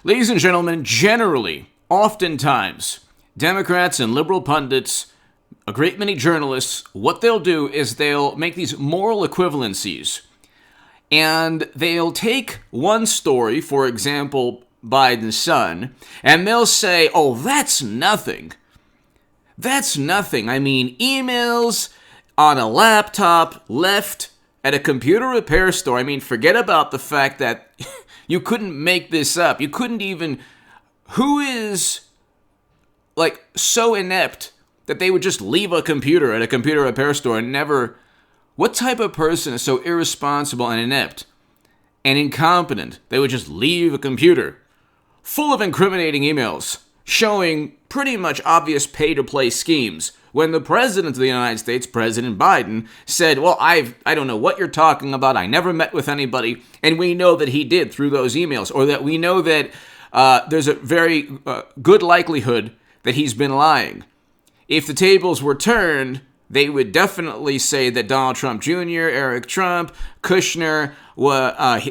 Ladies and gentlemen, generally, oftentimes, Democrats and liberal pundits, a great many journalists, what they'll do is they'll make these moral equivalencies. And they'll take one story, for example, Biden's son, and they'll say, oh, that's nothing. That's nothing. I mean, emails on a laptop left at a computer repair store. I mean, forget about the fact that you couldn't make this up. You couldn't even... Who is, like, so inept that they would just leave a computer at a computer repair store and never... What type of person is so irresponsible and inept and incompetent they would just leave a computer full of incriminating emails showing pretty much obvious pay-to-play schemes when the president of the United States, President Biden, said, well, I don't know what you're talking about. I never met with anybody. And we know that he did through those emails, or that we know that there's a very good likelihood that he's been lying. If the tables were turned, they would definitely say that Donald Trump Jr., Eric Trump, Kushner,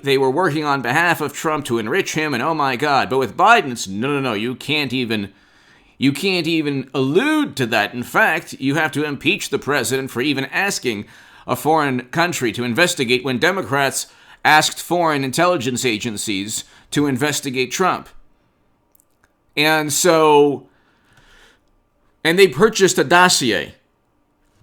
they were working on behalf of Trump to enrich him, and oh my God. But with Biden, it's no, you can't even allude to that. In fact, you have to impeach the president for even asking a foreign country to investigate when Democrats asked foreign intelligence agencies to investigate Trump. And they purchased a dossier.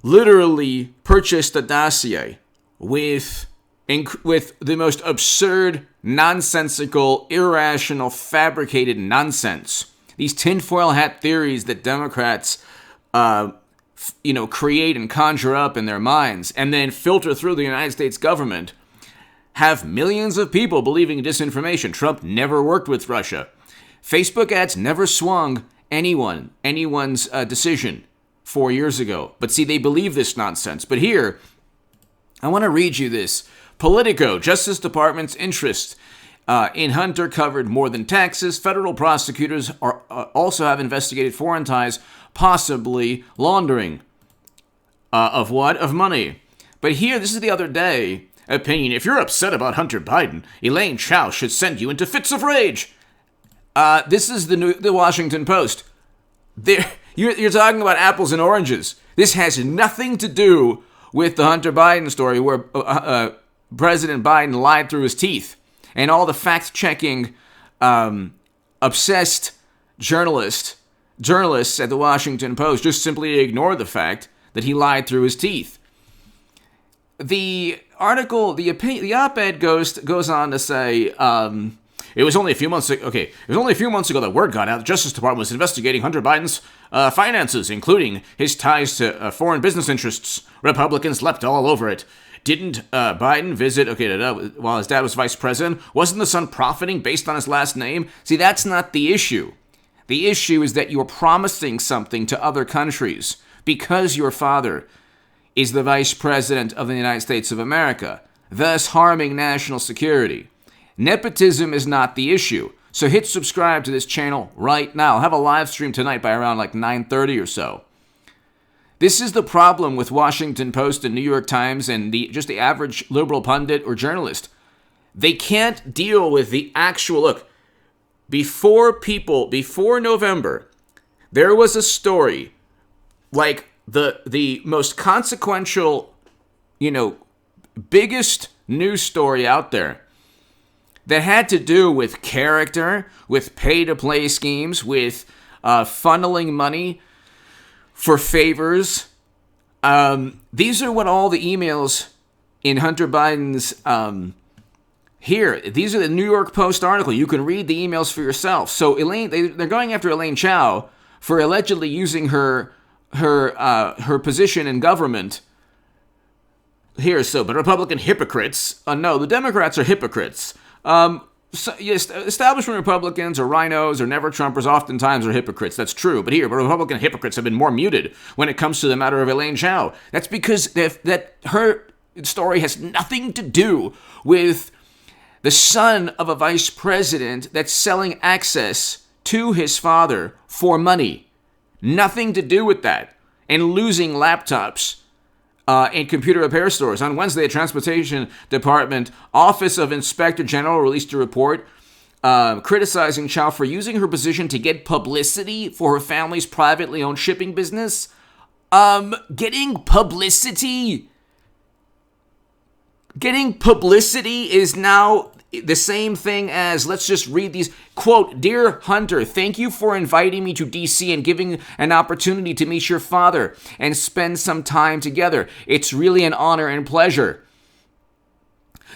Literally purchased a dossier with the most absurd, nonsensical, irrational, fabricated nonsense. These tinfoil hat theories that Democrats, create and conjure up in their minds and then filter through the United States government have millions of people believing disinformation. Trump never worked with Russia. Facebook ads never swung anyone's decision 4 years ago. But see, they believe this nonsense. But here, I want to read you this. Politico, Justice Department's interest in Hunter covered more than taxes. Federal prosecutors also have investigated foreign ties, possibly laundering. Of what? Of money. But here, this is the other day, opinion. If you're upset about Hunter Biden, Elaine Chao should send you into fits of rage. This is the Washington Post. You're talking about apples and oranges. This has nothing to do with the Hunter Biden story where President Biden lied through his teeth. And all the fact-checking, obsessed journalists at the Washington Post just simply ignore the fact that he lied through his teeth. The article, the op-ed goes on to say... It was only a few months ago that word got out the Justice Department was investigating Hunter Biden's finances, including his ties to foreign business interests. Republicans leapt all over it. Didn't Biden visit, while his dad was vice president? Wasn't the son profiting based on his last name? See, that's not the issue. The issue is that you're promising something to other countries because your father is the vice president of the United States of America, thus harming national security. Nepotism is not the issue. So hit subscribe to this channel right now. I'll have a live stream tonight by around 9:30 or so. This is the problem with Washington Post and New York Times and just the average liberal pundit or journalist. They can't deal with the actual... Look, before November, there was a story like the most consequential, biggest news story out there that had to do with character, with pay-to-play schemes, with funneling money for favors. These are what all the emails in Hunter Biden's... Here, these are the New York Post article. You can read the emails for yourself. So Elaine, they're going after Elaine Chao for allegedly using her position in government. But Republican hypocrites... no, the Democrats are hypocrites. Establishment Republicans or rhinos or never-Trumpers oftentimes are hypocrites. That's true. But Republican hypocrites have been more muted when it comes to the matter of Elaine Chao. That's because that her story has nothing to do with the son of a vice president that's selling access to his father for money. Nothing to do with that. And losing laptops in computer repair stores. On Wednesday, the Transportation Department Office of Inspector General released a report criticizing Chao for using her position to get publicity for her family's privately owned shipping business. Getting publicity is now the same thing as, let's just read these. Quote, "Dear Hunter, thank you for inviting me to DC and giving an opportunity to meet your father and spend some time together. It's really an honor and pleasure."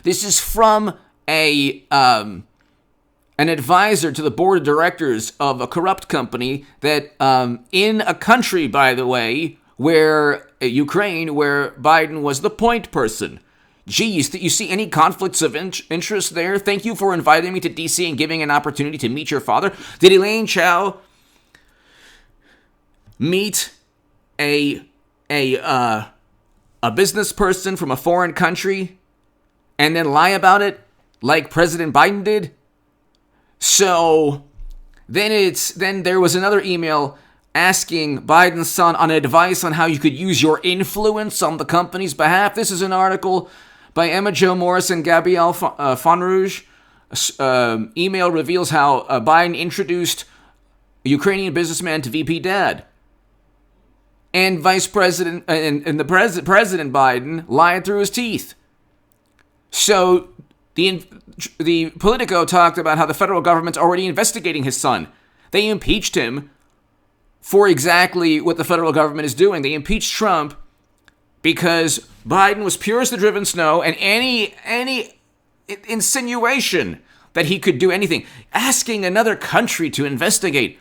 This is from an advisor to the board of directors of a corrupt company that, in a country, by the way, where Ukraine, where Biden was the point person. Geez, you see any conflicts of interest there? Thank you for inviting me to DC and giving an opportunity to meet your father. Did Elaine Chao meet a business person from a foreign country and then lie about it like President Biden did? So then there was another email asking Biden's son on advice on how you could use your influence on the company's behalf. This is an article by Emma Jo Morris and Gabrielle Fonrouge. Email reveals how Biden introduced a Ukrainian businessman to VP Dad. And Vice President and the President Biden lied through his teeth. So the Politico talked about how the federal government's already investigating his son. They impeached him for exactly what the federal government is doing. They impeached Trump because Biden was pure as the driven snow, and any insinuation that he could do anything, asking another country to investigate.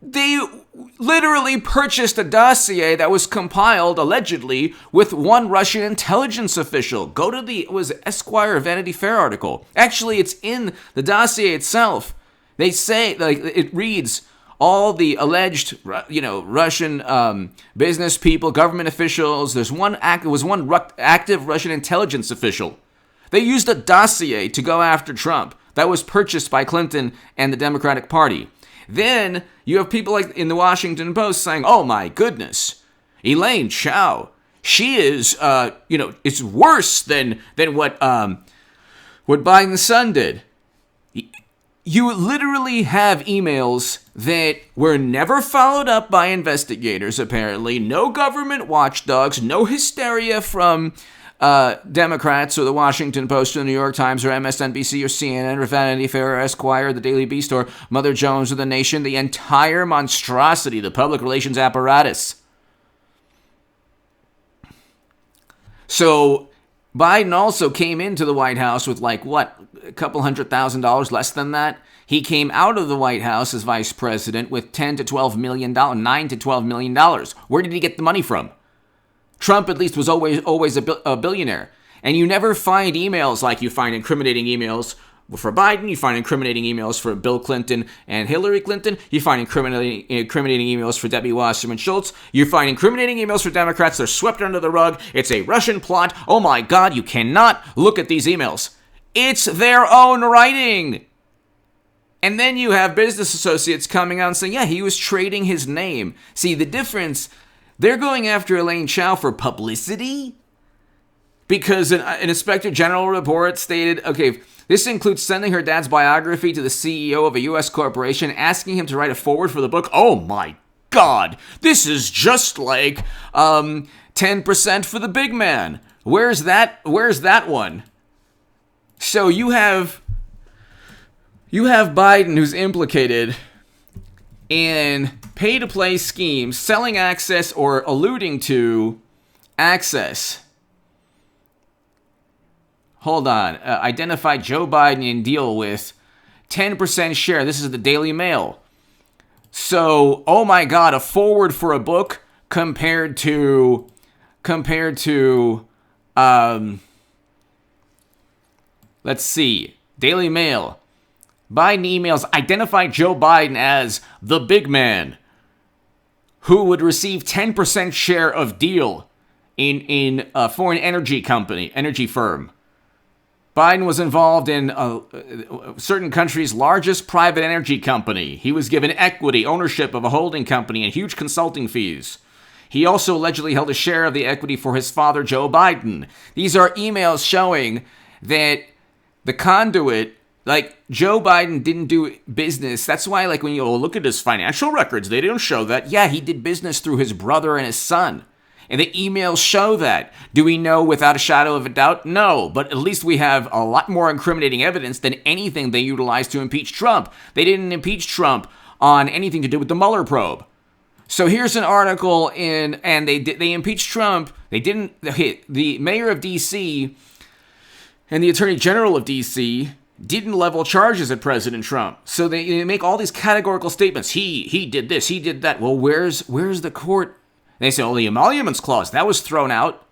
They literally purchased a dossier that was compiled, allegedly, with one Russian intelligence official. Go to the Esquire Vanity Fair article. Actually, it's in the dossier itself. They say, it reads, all the alleged, Russian business people, government officials. There was one active Russian intelligence official. They used a dossier to go after Trump that was purchased by Clinton and the Democratic Party. Then you have people like in the Washington Post saying, "Oh my goodness, Elaine Chao, she is, it's worse than what Biden's son did." You literally have emails that were never followed up by investigators, apparently. No government watchdogs, no hysteria from Democrats or the Washington Post or the New York Times or MSNBC or CNN or Vanity Fair or Esquire or the Daily Beast or Mother Jones or The Nation. The entire monstrosity, the public relations apparatus. So Biden also came into the White House with a couple $100,000, less than that. He came out of the White House as vice president with $9 to $12 million. Where did he get the money from? Trump at least was always a billionaire. And you never find emails like you find incriminating emails for Biden. You find incriminating emails for Bill Clinton and Hillary Clinton. You find incriminating emails for Debbie Wasserman Schultz. You find incriminating emails for Democrats. They're swept under the rug. It's a Russian plot. Oh my God, you cannot look at these emails. It's their own writing. And then you have business associates coming out and saying, yeah, he was trading his name. See, the difference, they're going after Elaine Chao for publicity because an inspector general report stated, okay, this includes sending her dad's biography to the CEO of a U.S. corporation, asking him to write a foreword for the book. Oh my God, this is just like 10% for the big man. Where's that one? So you have Biden, who's implicated in pay-to-play schemes, selling access or alluding to access. Hold on. Identify Joe Biden in deal with 10% share. This is the Daily Mail. So, oh my God, a forward for a book compared to let's see. Daily Mail. Biden emails identify Joe Biden as the big man who would receive 10% share of deal in a foreign energy firm. Biden was involved in a certain country's largest private energy company. He was given equity, ownership of a holding company, and huge consulting fees. He also allegedly held a share of the equity for his father, Joe Biden. These are emails showing that the conduit Like, Joe Biden didn't do business. That's why, like, when you look at his financial records, they don't show that. Yeah, he did business through his brother and his son. And the emails show that. Do we know without a shadow of a doubt? No. But at least we have a lot more incriminating evidence than anything they utilized to impeach Trump. They didn't impeach Trump on anything to do with the Mueller probe. So here's an article and they impeached Trump. They didn't hit the mayor of D.C. and the attorney general of D.C. didn't level charges at President Trump. So they make all these categorical statements. He did this, he did that. Well, where's the court? They say, the emoluments clause, that was thrown out.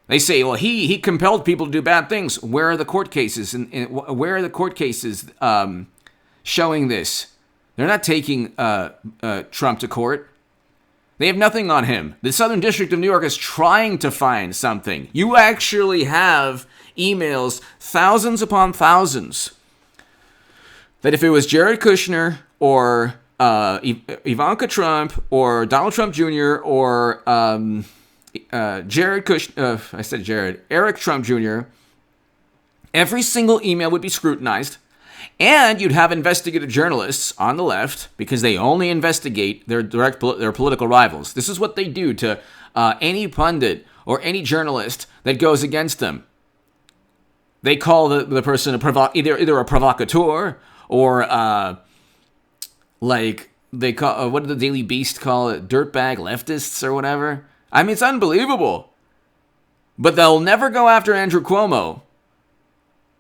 They say, well, he compelled people to do bad things. Where are the court cases? And where are the court cases showing this? They're not taking Trump to court. They have nothing on him. The Southern District of New York is trying to find something. You actually have emails, thousands upon thousands, that if it was Jared Kushner or Ivanka Trump or Donald Trump Jr. or Eric Trump Jr., every single email would be scrutinized, and you'd have investigative journalists on the left, because they only investigate their political rivals. This is what they do to any pundit or any journalist that goes against them. They call the person either a provocateur or like they call what did the Daily Beast call it? Dirtbag leftists or whatever. I mean, it's unbelievable. But they'll never go after Andrew Cuomo.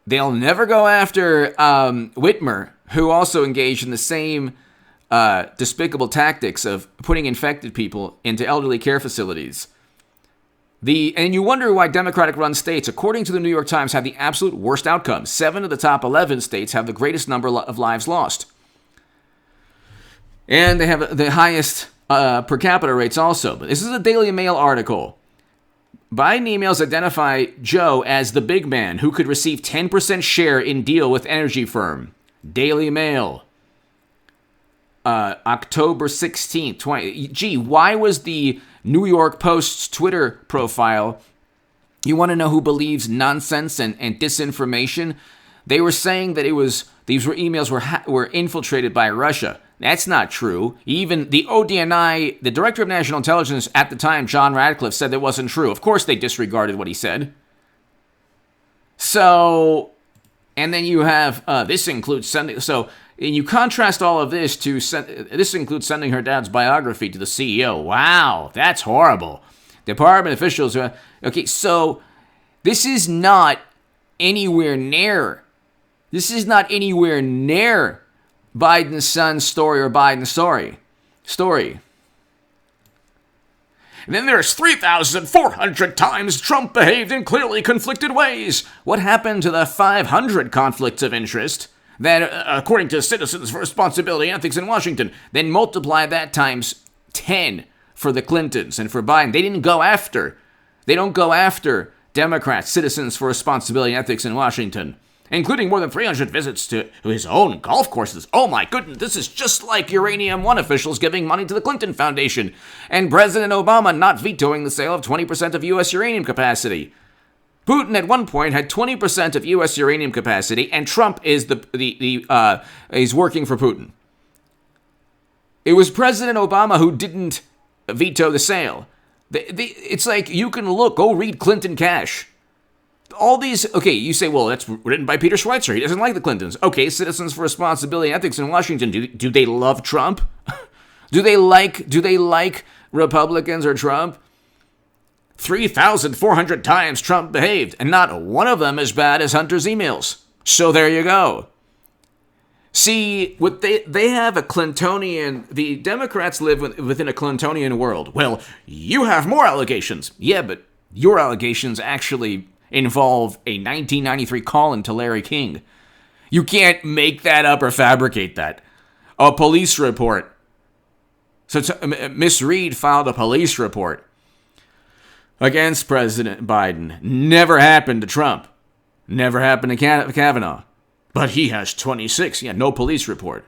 They'll never go after Whitmer, who also engaged in the same despicable tactics of putting infected people into elderly care facilities. And you wonder why Democratic-run states, according to the New York Times, have the absolute worst outcomes. 7 of the top 11 states have the greatest number of lives lost. And they have the highest per capita rates also. But this is a Daily Mail article. Biden emails identify Joe as the big man who could receive 10% share in deal with energy firm. Daily Mail. October 16th, 20. Gee, why was the New York Post's Twitter profile? You want to know who believes nonsense and disinformation? They were saying that these emails were infiltrated by Russia. That's not true. Even the ODNI, the Director of National Intelligence at the time, John Radcliffe, said that wasn't true. Of course they disregarded what he said. So, and then you have, this includes sending, so, and you contrast all of this to, this includes sending her dad's biography to the CEO. Wow, that's horrible. Department officials, okay, so this is not anywhere near Biden's son's story or Biden's story. And then there's 3,400 times Trump behaved in clearly conflicted ways. What happened to the 500 conflicts of interest that, according to Citizens for Responsibility and Ethics in Washington, then multiply that times 10 for the Clintons and for Biden? They don't go after Democrats, Citizens for Responsibility and Ethics in Washington, including more than 300 visits to his own golf courses. Oh my goodness, this is just like Uranium One officials giving money to the Clinton Foundation, and President Obama not vetoing the sale of 20% of U.S. uranium capacity. Putin at one point had 20% of U.S. uranium capacity, and Trump is is working for Putin. It was President Obama who didn't veto the sale. It's like, you can go read Clinton Cash. All these, okay, you say, well, that's written by Peter Schweitzer. He doesn't like the Clintons. Okay, Citizens for Responsibility and Ethics in Washington. Do they love Trump? Do they like Republicans or Trump? 3,400 times Trump behaved, and not one of them as bad as Hunter's emails. So there you go. See, what they have a Clintonian, the Democrats live within a Clintonian world. Well, you have more allegations. Yeah, but your allegations actually involve a 1993 call-in to Larry King. You can't make that up or fabricate that. A police report. So Miss Reed filed a police report against President Biden. Never happened to Trump. Never happened to Kavanaugh. But he has 26. Yeah, no police report.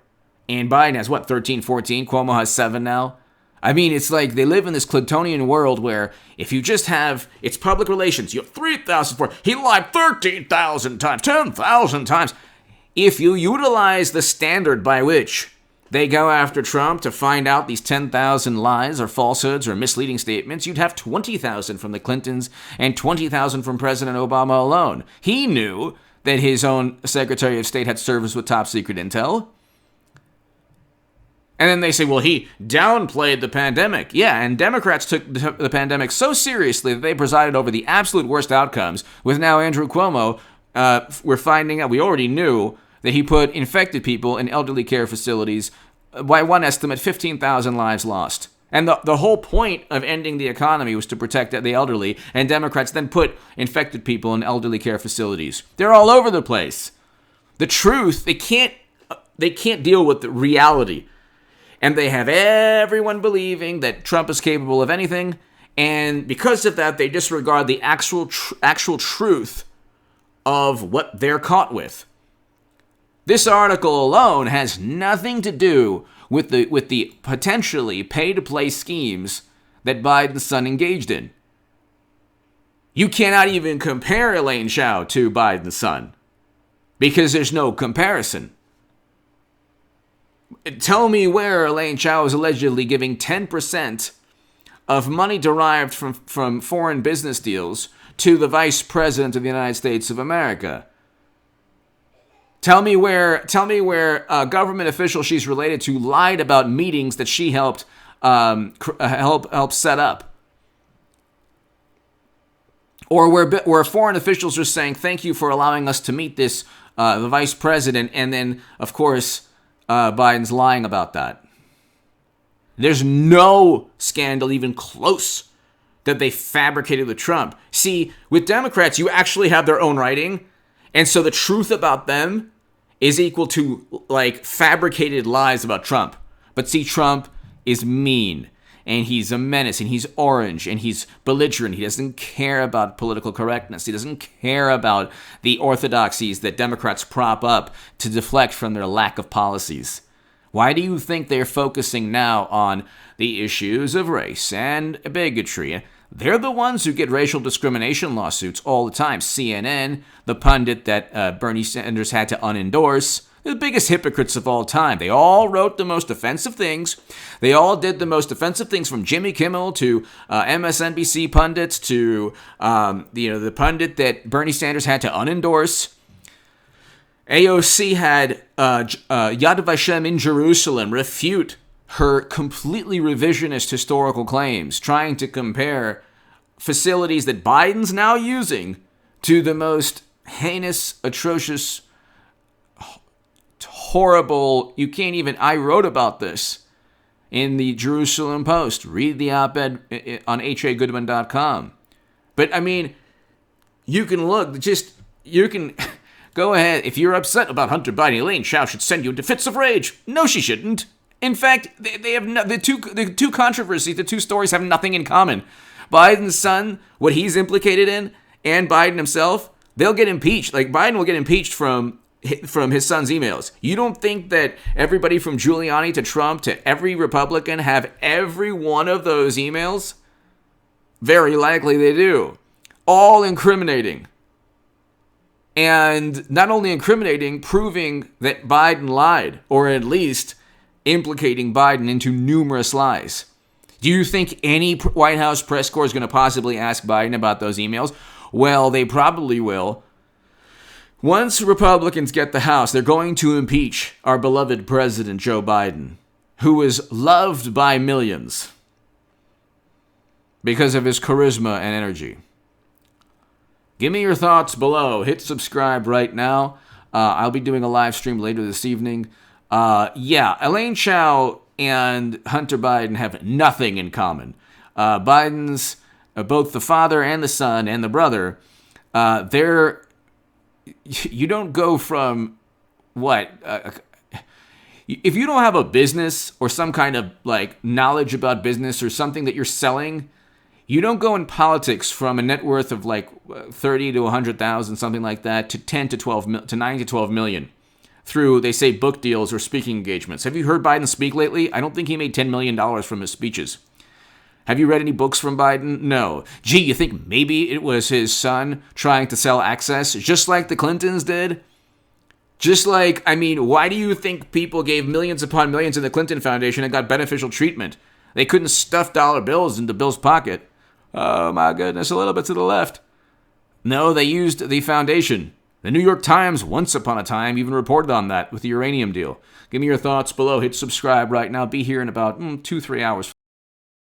And Biden has, 13, 14? Cuomo has 7 now. I mean, it's like they live in this Clintonian world where if you just have, it's public relations. You have 3,004. He lied 13,000 times, 10,000 times. if you utilize the standard by which they go after Trump to find out these 10,000 lies or falsehoods or misleading statements, you'd have 20,000 from the Clintons and 20,000 from President Obama alone. He knew that his own Secretary of State had service with top secret intel. And then they say, well, he downplayed the pandemic. Yeah, and Democrats took the pandemic so seriously that they presided over the absolute worst outcomes. With now Andrew Cuomo, we're finding out, we already knew that he put infected people in elderly care facilities. By one estimate, 15,000 lives lost. And the whole point of ending the economy was to protect the elderly, and Democrats then put infected people in elderly care facilities. They're all over the place. The truth, they can't deal with the reality. And they have everyone believing that Trump is capable of anything, and because of that, they disregard the actual truth of what they're caught with. This article alone has nothing to do with the potentially pay-to-play schemes that Biden's son engaged in. You cannot even compare Elaine Chao to Biden's son because there's no comparison. Tell me where Elaine Chao is allegedly giving 10% of money derived from foreign business deals to the Vice President of the United States of America. Tell me where a government official she's related to lied about meetings that she helped set up. Or where foreign officials are saying, thank you for allowing us to meet the vice president, and then, of course, Biden's lying about that. There's no scandal even close that they fabricated with Trump. See, with Democrats, you actually have their own writing, and so the truth about them is equal to, like, fabricated lies about Trump. But see, Trump is mean, and he's a menace, and he's orange, and he's belligerent. He doesn't care about political correctness. He doesn't care about the orthodoxies that Democrats prop up to deflect from their lack of policies. Why do you think they're focusing now on the issues of race and bigotry? They're the ones who get racial discrimination lawsuits all the time. CNN, the pundit that Bernie Sanders had to unendorse, the biggest hypocrites of all time. They all wrote the most offensive things. They all did the most offensive things, from Jimmy Kimmel to MSNBC pundits to the pundit that Bernie Sanders had to unendorse. AOC had Yad Vashem in Jerusalem refute her completely revisionist historical claims, trying to compare facilities that Biden's now using to the most heinous, atrocious, horrible, I wrote about this in the Jerusalem Post. Read the op-ed on hagoodman.com. But, I mean, you can go ahead. If you're upset about Hunter Biden, Elaine Chao should send you into fits of rage. No, she shouldn't. In fact, they have the two controversies, the two stories have nothing in common. Biden's son, what he's implicated in, and Biden himself, they'll get impeached. Like, Biden will get impeached from his son's emails. You don't think that everybody from Giuliani to Trump to every Republican have every one of those emails? Very likely they do. All incriminating. And not only incriminating, proving that Biden lied, or at least implicating Biden into numerous lies. Do you think any White House press corps is going to possibly ask Biden about those emails? Well, they probably will. Once Republicans get the House, they're going to impeach our beloved President Joe Biden, who is loved by millions because of his charisma and energy. Give me your thoughts below. Hit subscribe right now. I'll be doing a live stream later this evening. Elaine Chao and Hunter Biden have nothing in common. Biden's, both the father and the son and the brother, you don't go from if you don't have a business or some kind of like knowledge about business or something that you're selling, you don't go in politics from a net worth of like 30 to 100,000, something like that, to 10 to 12 to 9 to 12 million through, they say, book deals or speaking engagements. Have you heard Biden speak lately? I don't think he made $10 million from his speeches. Have you read any books from Biden? No. Gee, you think maybe it was his son trying to sell access, just like the Clintons did? Just like, I mean, why do you think people gave millions upon millions in the Clinton Foundation and got beneficial treatment? They couldn't stuff dollar bills into Bill's pocket. Oh my goodness, a little bit to the left. No, they used the foundation. The New York Times, once upon a time, even reported on that with the uranium deal. Give me your thoughts below. Hit subscribe right now. Be here in about 2-3 hours.